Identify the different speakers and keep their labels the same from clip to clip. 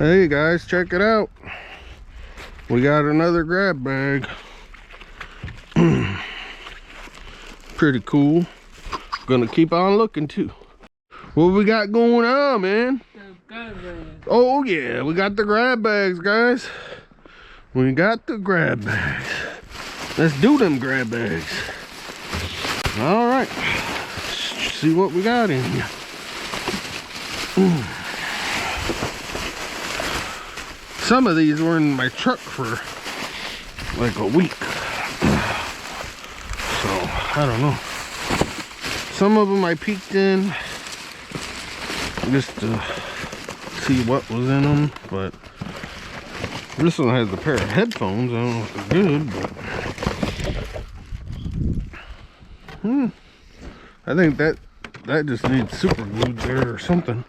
Speaker 1: Hey guys, check it out. We got another grab bag. Pretty cool. Gonna keep on looking too. What we got going on, man? Oh yeah, we got the grab bags, guys. We got the grab bags. Let's do them grab bags. All right. Let's see what we got in here. Some of these were in my truck for like a week. So, I don't know. Some of them I peeked in just to see what was in them, but this one has a pair of headphones. I don't know if they're good, but I think that just needs super glued there or something.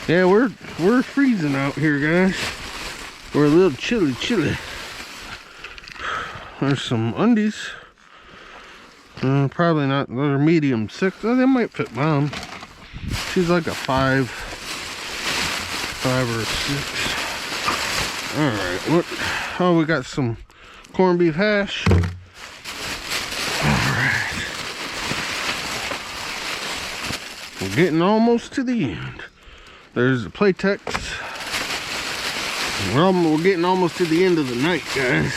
Speaker 1: Yeah, we're freezing out here, guys. We're a little chilly. There's some undies. Probably not. They're medium 6. Oh, they might fit Mom. She's like a 5 or a 6. All right. What? Oh, we got some corned beef hash. All right. We're getting almost to the end. There's the Playtex. We're getting almost to the end of the night, guys.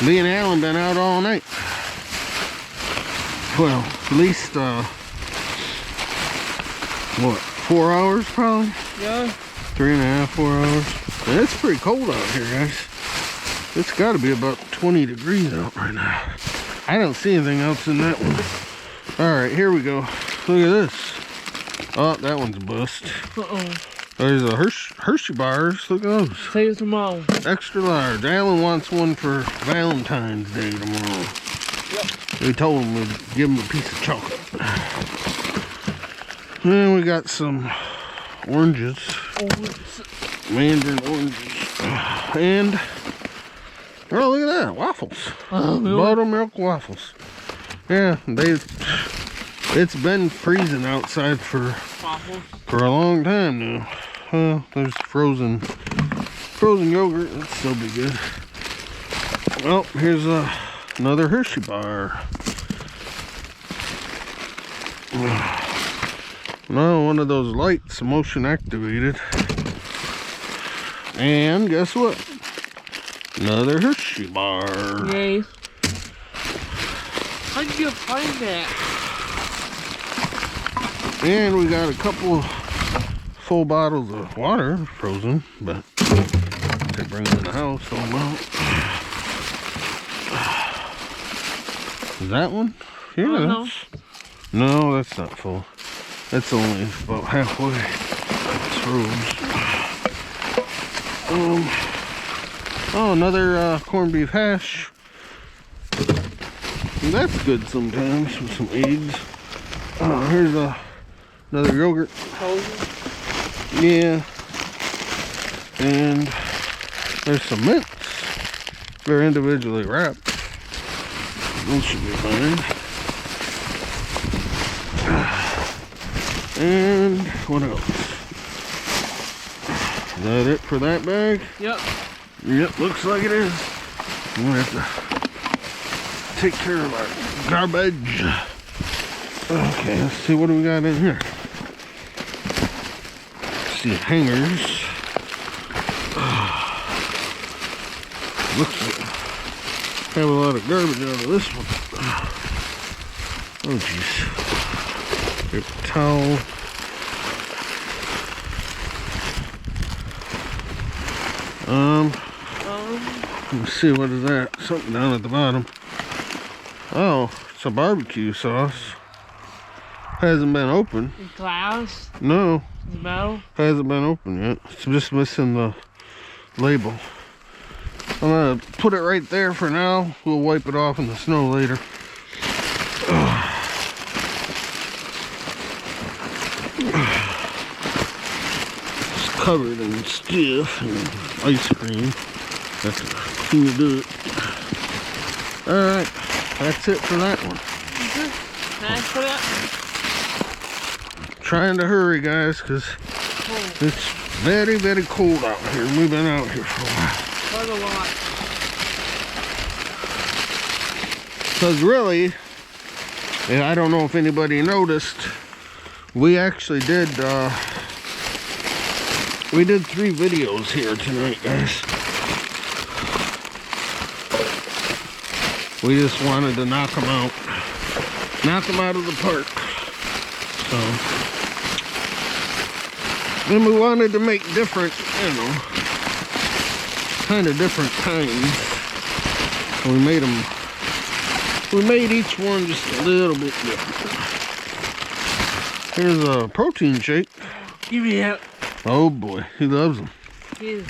Speaker 1: Me and Alan been out all night. Well, at least, what, 4 hours probably?
Speaker 2: Yeah.
Speaker 1: 3.5, 4 hours. And it's pretty cold out here, guys. It's got to be about 20 degrees out right now. I don't see anything else in that one. All right, here we go. Look at this. Oh, that one's a bust. There's a Hershey bars. Look at those.
Speaker 2: Save them all.
Speaker 1: Extra large. Alan wants one for Valentine's Day tomorrow.
Speaker 2: Yep.
Speaker 1: We told him we'd give him a piece of chocolate. And we got some oranges. Mandarin oranges. And, oh, look at that. Waffles. Buttermilk waffles. Yeah, it's been freezing outside for a long time now. There's frozen yogurt. That'll still be good. Well, here's another Hershey bar. No, one of those lights, motion activated. And guess what? Another Hershey bar.
Speaker 2: Yay. How did you find that?
Speaker 1: And we got a couple of full bottles of water, frozen, but they bring them in the house, so I'm out. Is that one? Yeah. No, that's not full. That's only about halfway. It's froze. Oh, another corned beef hash. And that's good sometimes with some eggs. Here's another yogurt. Yeah. And there's some mints. They're individually wrapped. Those should be fine. And what else? Is that it for that bag?
Speaker 2: Yep.
Speaker 1: Yep, looks like it is. I'm gonna have to take care of our garbage. Okay, let's see, what do we got in here? Let's see, hangers. Looks like have a lot of garbage out of this one. Oh jeez. Paper towel. Let's see, what is that? Something down at the bottom. Oh, it's a barbecue sauce. Hasn't been open.
Speaker 2: Glass?
Speaker 1: No.
Speaker 2: Metal?
Speaker 1: Hasn't been open yet. It's just missing the label. I'm gonna put it right there for now. We'll wipe it off in the snow later. It's covered in stiff and ice cream. That's a thing to do it. Alright, that's it for that one.
Speaker 2: Nice for that.
Speaker 1: Trying to hurry, guys, because
Speaker 2: cold.
Speaker 1: It's very, very cold out here. We've been out here for a while.
Speaker 2: Quite a lot.
Speaker 1: Because really, and I don't know if anybody noticed, we actually did, we did 3 videos here tonight, guys. We just wanted to knock them out of the park. So, and we wanted to make different, you know, kind of different kinds. We made each one just a little bit different. Here's a protein shake.
Speaker 2: Give me that.
Speaker 1: Oh boy, he loves them.
Speaker 2: Give.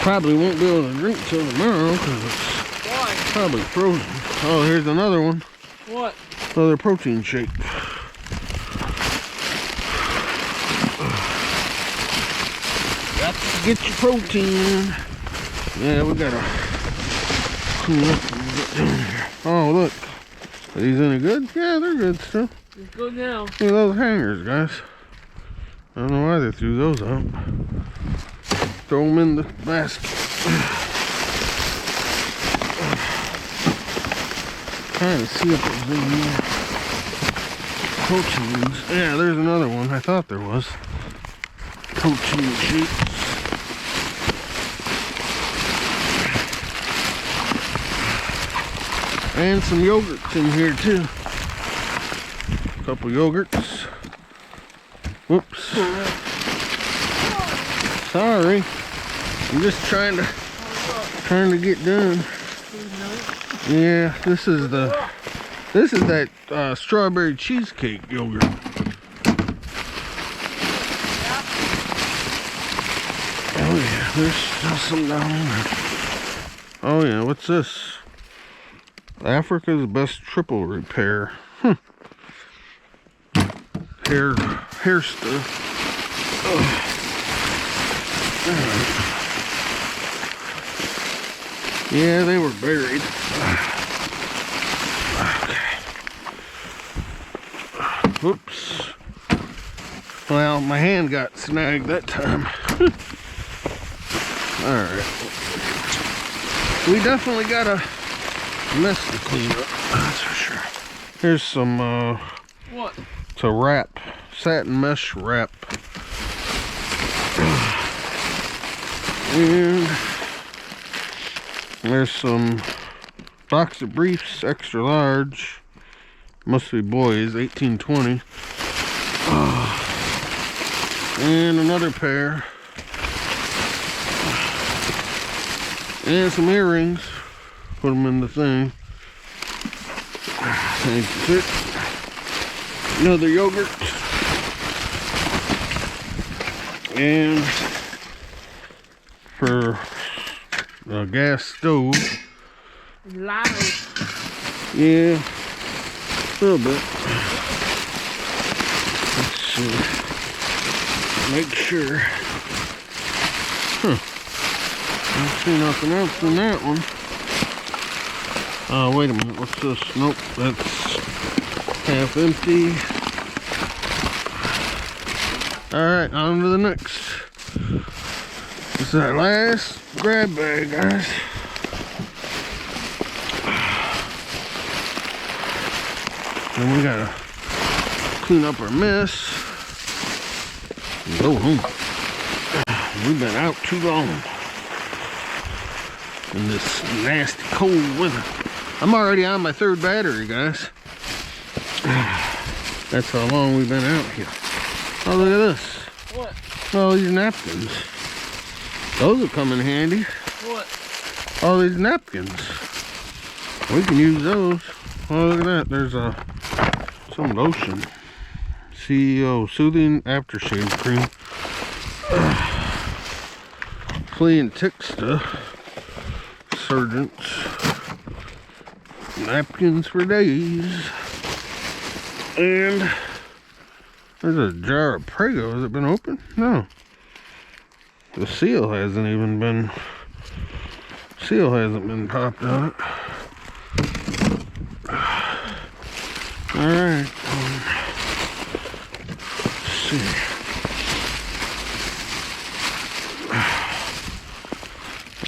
Speaker 1: Probably won't be able to drink till tomorrow because it's
Speaker 2: Why?
Speaker 1: probably frozen. Oh, here's another one.
Speaker 2: What?
Speaker 1: Another protein shake. Got to get your protein. Yeah, we gotta clean up and get down here. Oh, look. Are these any good? Yeah, they're good still.
Speaker 2: Let's go now.
Speaker 1: Look at those hangers, guys. I don't know why they threw those out. Throw them in the basket. Trying to see if there's any more proteins. Yeah, there's another one. I thought there was. Protein shakes. And some yogurts in here too. A couple yogurts. Whoops. Sorry. I'm just trying to get done. Yeah, this is that strawberry cheesecake yogurt. Oh yeah, there's still some down there. Oh yeah, what's this? Africa's best triple repair. Hair stuff. Yeah, they were buried. Okay. Whoops. Well, my hand got snagged that time. Alright. We definitely got a mess to clean up, that's for sure. Here's some,
Speaker 2: What?
Speaker 1: it's a wrap. Satin mesh wrap. And there's some box of briefs, extra large. Must be boys, 1820. And another pair. And some earrings. Put them in the thing. That's it. Another yogurt. And for a gas stove.
Speaker 2: Loud.
Speaker 1: Yeah, a little bit. Let's see. Make sure. Don't see nothing else in that one. Oh, wait a minute. What's this? Nope, that's half empty. Alright, on to the next. This is our last grab bag, guys. And we gotta clean up our mess and go home. We've been out too long in this nasty cold weather. I'm already on my 3rd battery, guys. That's how long we've been out here. Oh, look at this.
Speaker 2: What?
Speaker 1: All these napkins. Those will come in handy.
Speaker 2: What?
Speaker 1: All these napkins. We can use those. Oh, look at that. There's some lotion. CEO Soothing Aftershave Cream. Flea and tick stuff. Surgeons. Napkins for days. And there's a jar of Prego. Has it been opened? No. The seal hasn't even been. Seal hasn't been popped on it. Alright. see.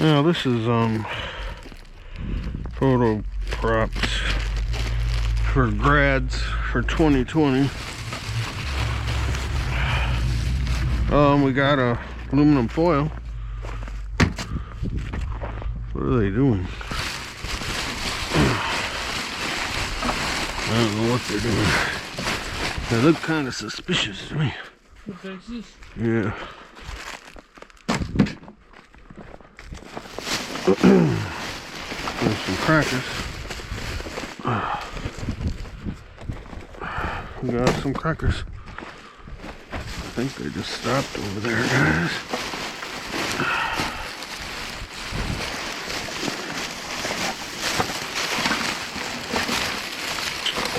Speaker 1: Now this is photo props for grads for 2020. We got a aluminum foil. What are they doing? I don't know what they're doing. They look kind of suspicious to me. Yeah. There's some crackers. We got some crackers. I think they just stopped over there, guys.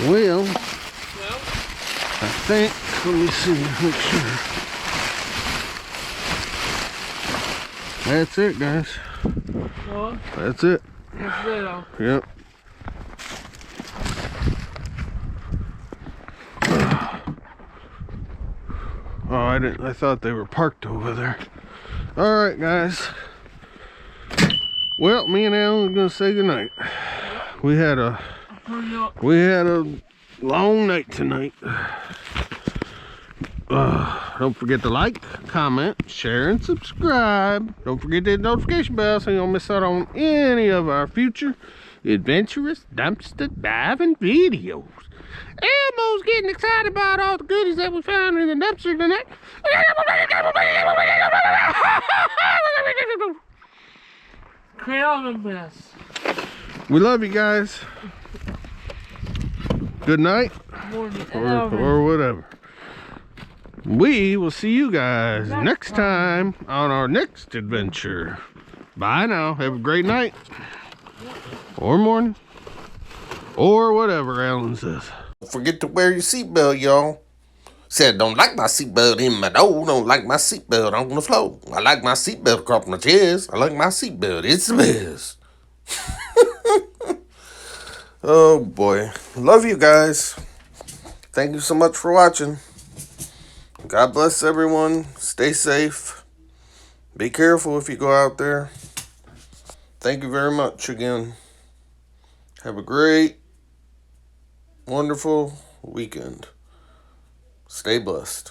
Speaker 1: Well, I think, let me see, make sure. That's it, guys.
Speaker 2: What?
Speaker 1: That's it.
Speaker 2: That's it all.
Speaker 1: Yep. Oh, I thought they were parked over there. All right, guys. Well, me and Alan are gonna say goodnight. We had a long night tonight. Don't forget to like, comment, share, and subscribe. Don't forget to hit the notification bell so you don't miss out on any of our future adventurous dumpster diving videos. Elmo's getting excited about all the goodies that we found in the dumpster tonight.
Speaker 2: Crayon mess.
Speaker 1: We love you guys. Good night.
Speaker 2: Morning.
Speaker 1: Or whatever. We will see you guys next time on our next adventure. Bye now. Have a great night. Or morning. Or whatever Alan says.
Speaker 3: Don't forget to wear your seatbelt, y'all. Said, don't like my seatbelt in my door. Don't like my seatbelt on the floor. I like my seatbelt across my chest. I like my seatbelt. It's the best. Oh, boy. Love you guys. Thank you so much for watching. God bless everyone. Stay safe. Be careful if you go out there. Thank you very much again. Have a great, wonderful weekend. Stay blessed.